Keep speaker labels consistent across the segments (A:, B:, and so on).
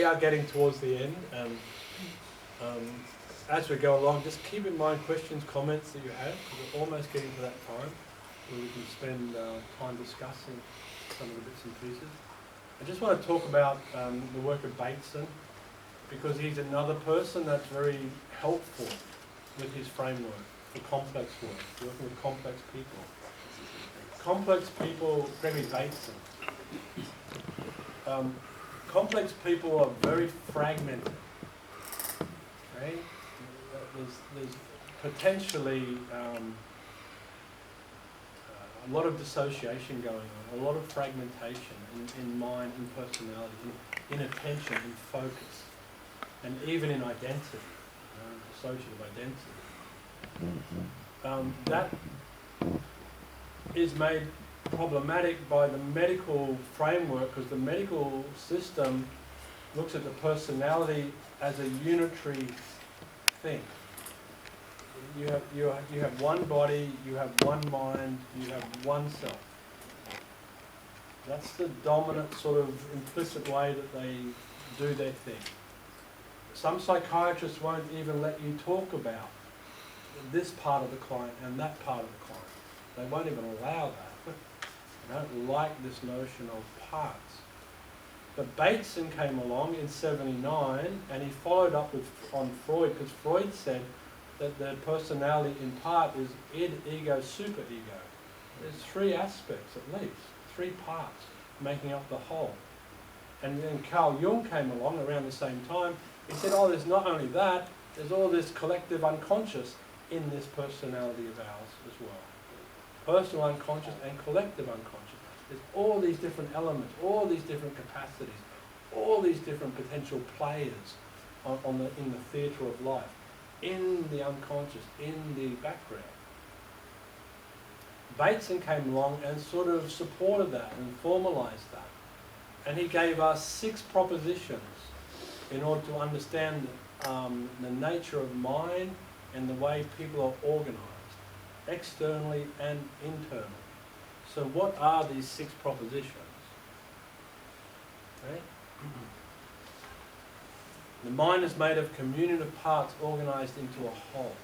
A: we are getting towards the end, and as we go along, just keep in mind questions, comments that you have, because we're almost getting to that time where we can spend time discussing some of the bits and pieces. I just want to talk about the work of Bateson, because he's another person that's very helpful with his framework for complex work, working with complex people. Complex people, Gregory Bateson. Complex people are very fragmented. Okay? There's potentially a lot of dissociation going on, a lot of fragmentation in mind, in personality, in attention, in focus, and even in identity, dissociative identity. That is made problematic by the medical framework, because the medical system looks at the personality as a unitary thing. You have one body, you have one mind, you have one self. That's the dominant sort of implicit way that they do their thing. Some psychiatrists won't even let you talk about this part of the client and that part of the client. They won't even allow that. They don't like this notion of parts. But Bateson came along in '79 and he followed up on Freud, because Freud said that the personality in part is id, ego, superego. There's three aspects at least, three parts making up the whole. And then Carl Jung came along around the same time. He said, oh, there's not only that, there's all this collective unconscious in this personality of ours as well. Personal unconscious and collective unconscious. There's all these different elements, all these different capacities, all these different potential players in the theatre of life, in the unconscious, in the background. Bateson came along and sort of supported that and formalised that. And he gave us 6 propositions in order to understand the nature of mind and the way people are organised, externally and internally. So what are these 6 propositions? Okay? The mind is made of communion of parts organised into a whole.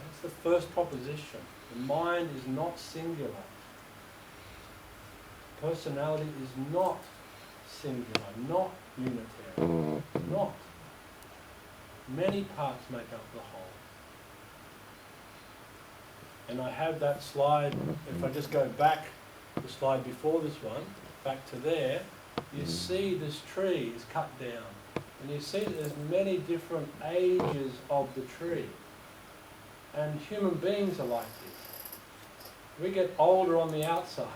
A: That's the first proposition. The mind is not singular. Personality is not singular, not unitary, not. Many parts make up the whole. And I have that slide, if I just go back, the slide before this one, back to there, you see this tree is cut down. And you see that there's many different ages of the tree. And human beings are like this. We get older on the outside.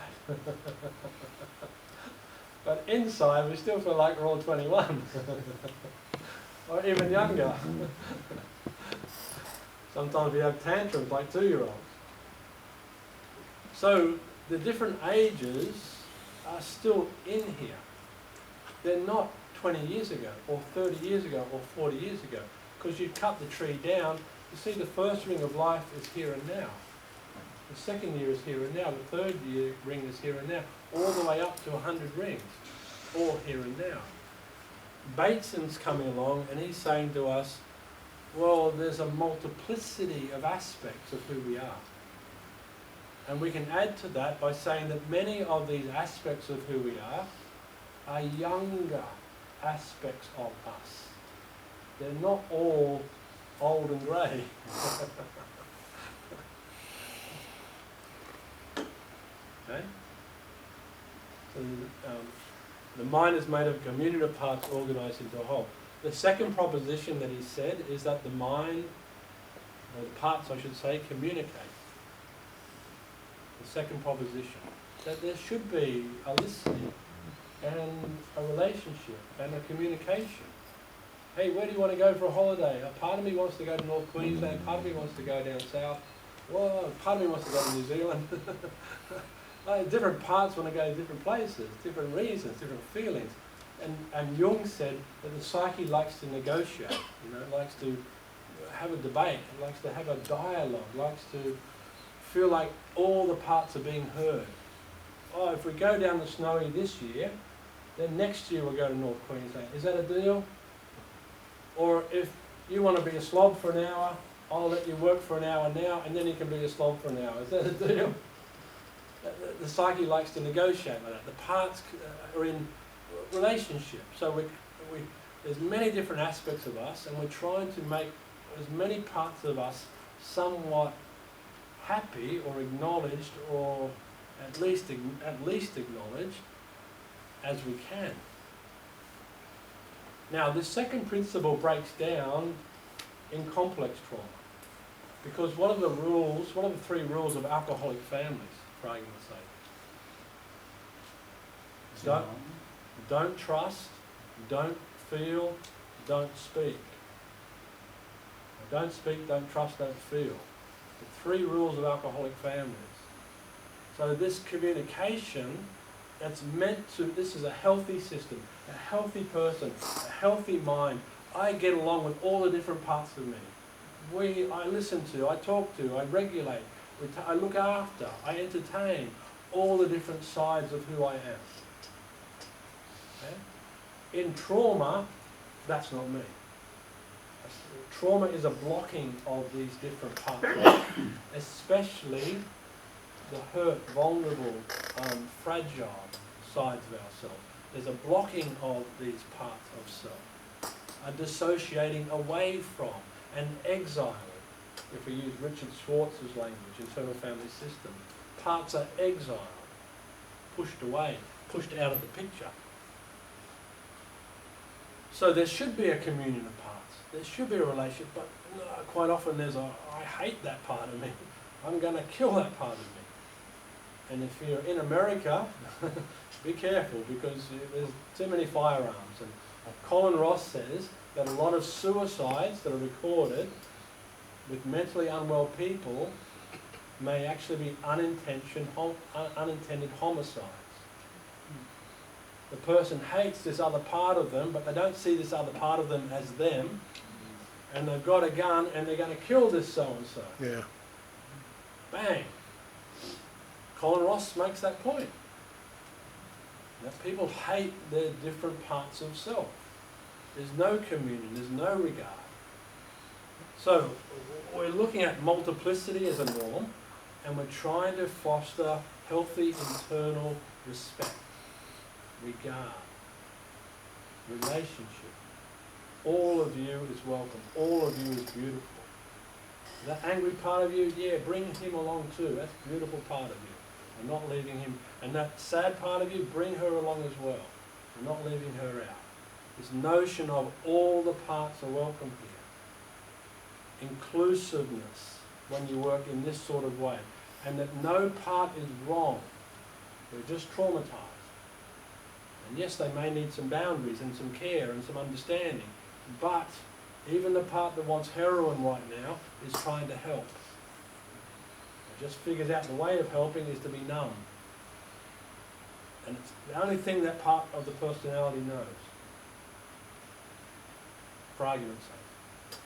A: But inside we still feel like we're all 21. Or even younger. Sometimes we have tantrums like 2-year-olds. So the different ages are still in here. They're not 20 years ago, or 30 years ago, or 40 years ago. Because you cut the tree down, you see the first ring of life is here and now. The second year is here and now. The third year ring is here and now. All the way up to 100 rings, all here and now. Bateson's coming along and he's saying to us, well, there's a multiplicity of aspects of who we are. And we can add to that by saying that many of these aspects of who we are younger aspects of us. They're not all old and grey. Okay? So the mind is made of a communion of parts organised into a whole. The second proposition that he said is that the mind, or the parts I should say, communicate. The second proposition. That there should be a listening and a relationship and a communication. Hey, where do you want to go for a holiday? A part of me wants to go to North Queensland, part of me wants to go down south. Well, part of me wants to go to New Zealand. Different parts want to go to different places, different reasons, different feelings. And Jung said that the psyche likes to negotiate, likes to have a debate, likes to have a dialogue, likes to feel like all the parts are being heard. Oh, if we go down the Snowy this year, then next year we'll go to North Queensland. Is that a deal? Or if you want to be a slob for an hour, I'll let you work for an hour now, and then you can be a slob for an hour. Is that a deal? The psyche likes to negotiate like that. The parts are in relationship. So there's many different aspects of us, and we're trying to make as many parts of us somewhat happy or acknowledged, or at least acknowledged as we can. Now, this second principle breaks down in complex trauma, because what are the three rules of alcoholic families, for argument's sake? Don't trust, don't feel, don't speak. Don't speak, don't trust, don't feel. The three rules of alcoholic families. So this communication, this is a healthy system, a healthy person, a healthy mind. I get along with all the different parts of me. I listen to, I talk to, I regulate, I look after, I entertain all the different sides of who I am. Okay? In trauma, that's not me. Trauma is a blocking of these different parts, especially the hurt, vulnerable, fragile sides of ourselves. There's a blocking of these parts of self, a dissociating away from, and exiling. If we use Richard Schwartz's language, internal family system, parts are exiled, pushed away, pushed out of the picture. So there should be a communion of parts. There should be a relationship, but quite often I hate that part of me. I'm going to kill that part of me. And if you're in America, be careful, because there's too many firearms. And Colin Ross says that a lot of suicides that are recorded with mentally unwell people may actually be unintended homicides. The person hates this other part of them, but they don't see this other part of them as them, and they've got a gun and they're going to kill this so-and-so.
B: Yeah.
A: Bang. Colin Ross makes that point. That people hate their different parts of self. There's no communion, there's no regard. So we're looking at multiplicity as a norm, and we're trying to foster healthy internal respect, regard, relationship. All of you is welcome. All of you is beautiful. That angry part of you, yeah, bring him along too. That's a beautiful part of you. I'm not leaving him. And that sad part of you, bring her along as well. I'm not leaving her out. This notion of all the parts are welcome here. Inclusiveness when you work in this sort of way. And that no part is wrong. They're just traumatized. And yes, they may need some boundaries and some care and some understanding. But even the part that wants heroin right now is trying to help. It just figures out the way of helping is to be numb. And it's the only thing that part of the personality knows. For argument's sake.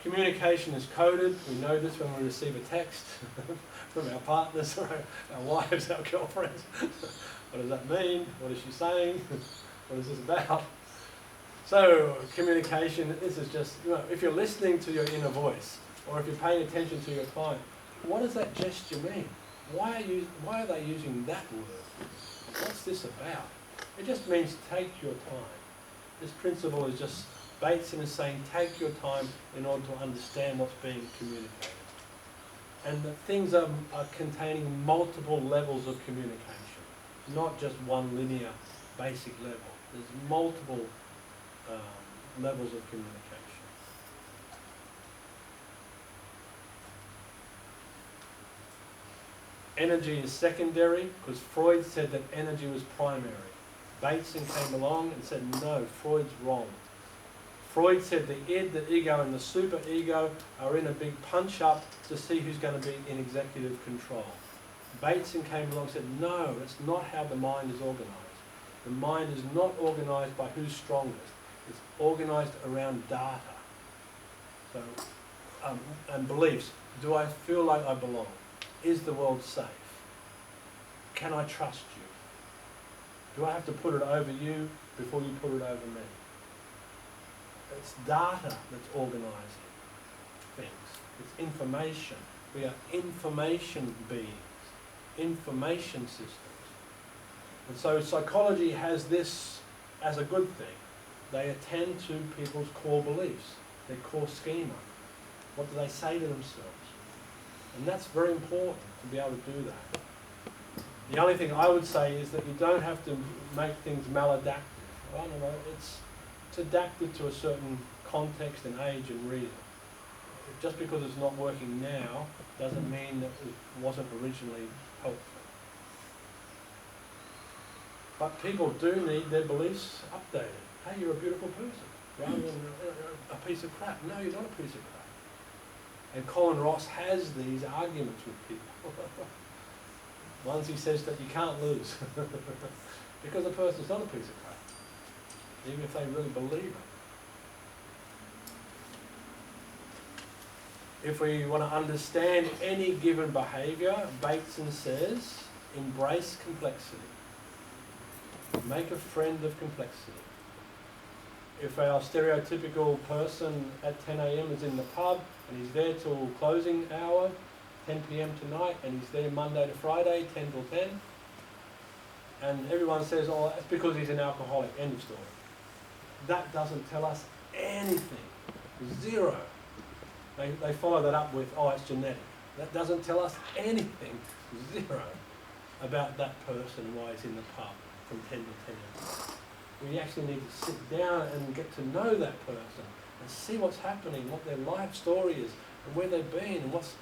A: Communication is coded. We know this when we receive a text from our partners, or our wives, our girlfriends. What does that mean? What is she saying? What is this about? So communication, this is just, if you're listening to your inner voice, or if you're paying attention to your client, what does that gesture mean? Why are they using that word? What's this about? It just means take your time. This principle is just, Bateson is saying, take your time in order to understand what's being communicated. And that things are containing multiple levels of communication, not just one linear basic level. There's multiple levels of communication. Energy is secondary, because Freud said that energy was primary. Bateson came along and said, no, Freud's wrong. Freud said the id, the ego, and the superego are in a big punch-up to see who's going to be in executive control. Bateson came along and said, no, that's not how the mind is organized. The mind is not organized by who's strongest. It's organized around data. So, and beliefs. Do I feel like I belong? Is the world safe? Can I trust you? Do I have to put it over you before you put it over me? It's data that's organising things. It's information. We are information beings, information systems. And so psychology has this as a good thing. They attend to people's core beliefs, their core schema. What do they say to themselves? And that's very important to be able to do that. The only thing I would say is that you don't have to make things maladaptive. I don't know, it's adapted to a certain context and age and reason. Just because it's not working now doesn't mean that it wasn't originally helpful. But people do need their beliefs updated. Hey, you're a beautiful person, rather than a piece of crap. No, you're not a piece of crap. And Colin Ross has these arguments with people. Ones he says that you can't lose. Because a person's not a piece of crap, even if they really believe it. If we want to understand any given behaviour, Bateson says, embrace complexity. Make a friend of complexity. If our stereotypical person at 10 a.m. is in the pub and he's there till closing hour, 10 p.m. tonight, and he's there Monday to Friday, 10 till 10, and everyone says, oh, it's because he's an alcoholic, end of story. That doesn't tell us anything. Zero. They follow that up with, oh, it's genetic. That doesn't tell us anything. Zero. About that person and why he's in the pub from 10 to 10. We actually need to sit down and get to know that person and see what's happening, what their life story is, and where they've been, and what's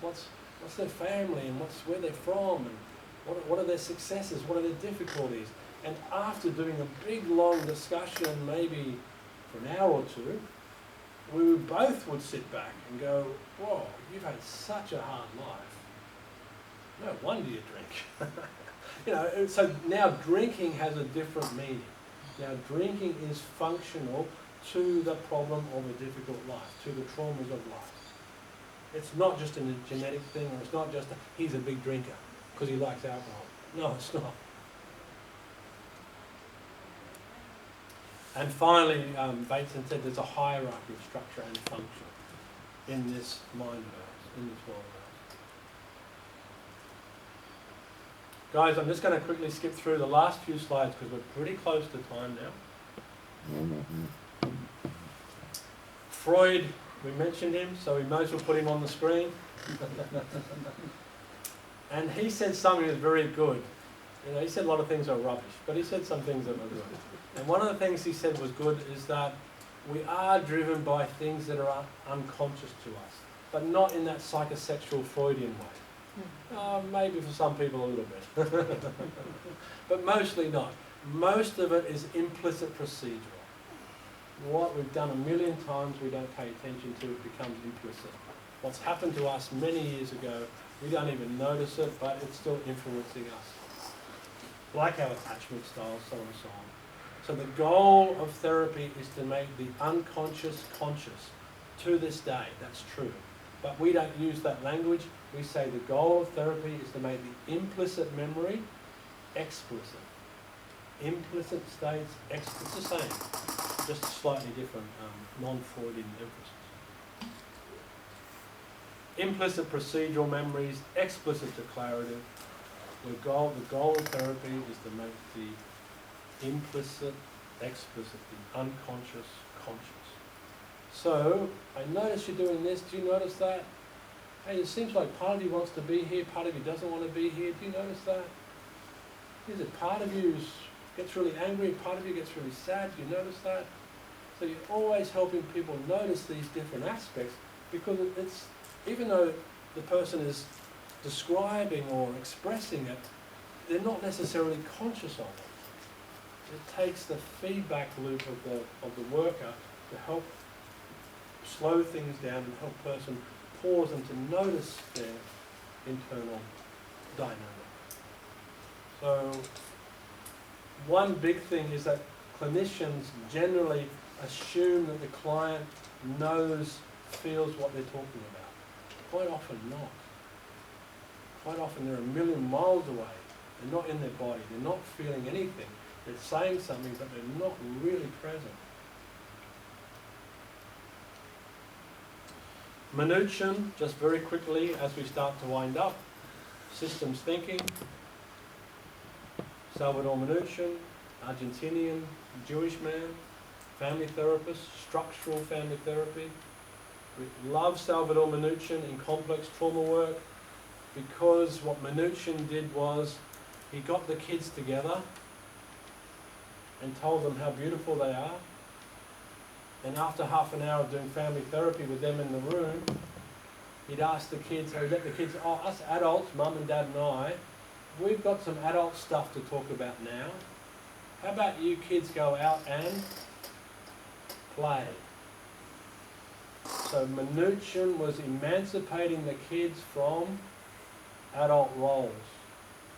A: their family, and where they're from, and what are their successes, what are their difficulties. And after doing a big long discussion, maybe for an hour or two, we both would sit back and go, whoa, you've had such a hard life. No wonder you drink. You know, so now drinking has a different meaning. Now drinking is functional to the problem of a difficult life, to the traumas of life. It's not just a genetic thing, or it's not just he's a big drinker because he likes alcohol. No, it's not. And finally, Bateson said there's a hierarchy of structure and function in this mind of ours, in this world of ours. Guys, I'm just going to quickly skip through the last few slides because we're pretty close to time now. Freud, we mentioned him, so we might as well put him on the screen. And he said something that's very good. You know, he said a lot of things are rubbish, but he said some things that were good. And one of the things he said was good is that we are driven by things that are unconscious to us, but not in that psychosexual Freudian way. Maybe for some people a little bit, but mostly not. Most of it is implicit procedural. What we've done a million times we don't pay attention to, it becomes implicit. What's happened to us many years ago, we don't even notice it, but it's still influencing us. Like our attachment styles, so on and so on. So the goal of therapy is to make the unconscious conscious. To this day, that's true. But we don't use that language. We say the goal of therapy is to make the implicit memory explicit. Implicit states, it's the same, just a slightly different non-Freudian emphasis. Implicit procedural memories, explicit declarative. The goal of therapy is to make the implicit, explicit, the unconscious, conscious. So, I notice you're doing this. Do you notice that? Hey, it seems like part of you wants to be here, part of you doesn't want to be here. Do you notice that? Is it part of you gets really angry, part of you gets really sad? Do you notice that? So you're always helping people notice these different aspects, because it's, even though the person is describing or expressing it, they're not necessarily conscious of it. It takes the feedback loop of the worker to help slow things down and help the person pause and to notice their internal dynamic. So one big thing is that clinicians generally assume that the client knows, feels what they're talking about. Quite often not. Quite often they're a million miles away. They're not in their body. They're not feeling anything. They're saying something, but they're not really present. Minuchin, just very quickly as we start to wind up. Systems thinking. Salvador Minuchin, Argentinian Jewish man, family therapist, structural family therapy. We love Salvador Minuchin in complex trauma work because what Minuchin did was he got the kids together and told them how beautiful they are. And after half an hour of doing family therapy with them in the room, he'd ask the kids, he'd let the kids, oh, us adults, mum and dad and I, we've got some adult stuff to talk about now. How about you kids go out and play? So Minuchin was emancipating the kids from adult roles.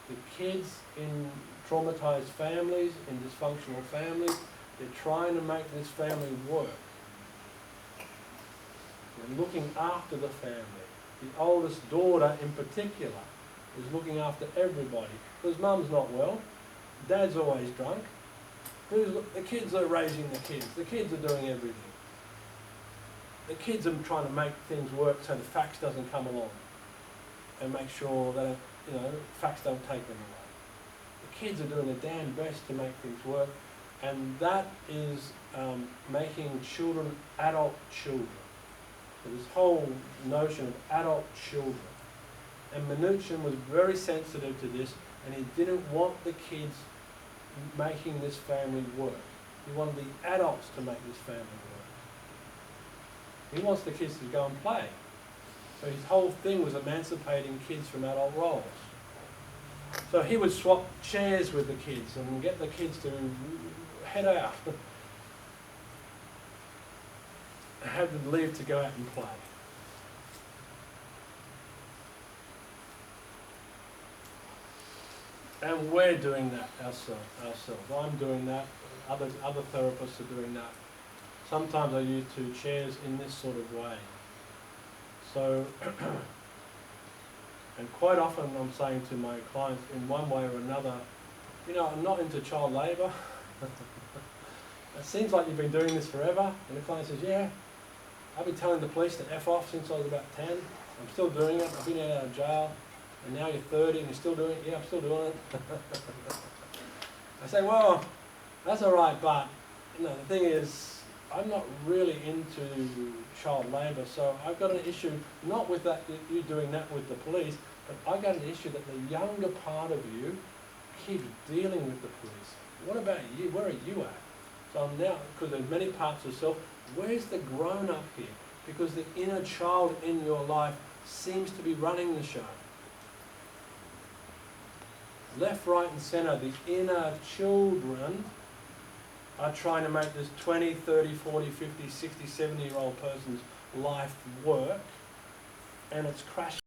A: The kids in traumatized families, in dysfunctional families, they're trying to make this family work. They're looking after the family. The oldest daughter in particular is looking after everybody because mum's not well, dad's always drunk. The kids are raising the kids. The kids are doing everything. The kids are trying to make things work so the fax doesn't come along and make sure that, fax don't take them away. The kids are doing their damn best to make things work, and that is making children adult children. So this whole notion of adult children. And Minuchin was very sensitive to this, and he didn't want the kids making this family work. He wanted the adults to make this family work. He wants the kids to go and play. So his whole thing was emancipating kids from adult roles. So he would swap chairs with the kids and get the kids to head out. Have them leave to go out and play. And we're doing that ourselves. I'm doing that. Other therapists are doing that. Sometimes I use two chairs in this sort of way. So, and quite often I'm saying to my clients in one way or another, I'm not into child labour. It seems like you've been doing this forever. And the client says, yeah, I've been telling the police to F off since I was about 10. I'm still doing it. I've been out of jail. And now you're 30 and you're still doing it? Yeah, I'm still doing it. I say, well, that's all right, but the thing is, I'm not really into child labour, so I've got an issue, not with that, you doing that with the police, but I've got an issue that the younger part of you keeps dealing with the police. What about you? Where are you at? So I'm now, because there's many parts of self, where's the grown-up here? Because the inner child in your life seems to be running the show. Left, right and centre, the inner children are trying to make this 20, 30, 40, 50, 60, 70-year-old person's life work, and it's crashing.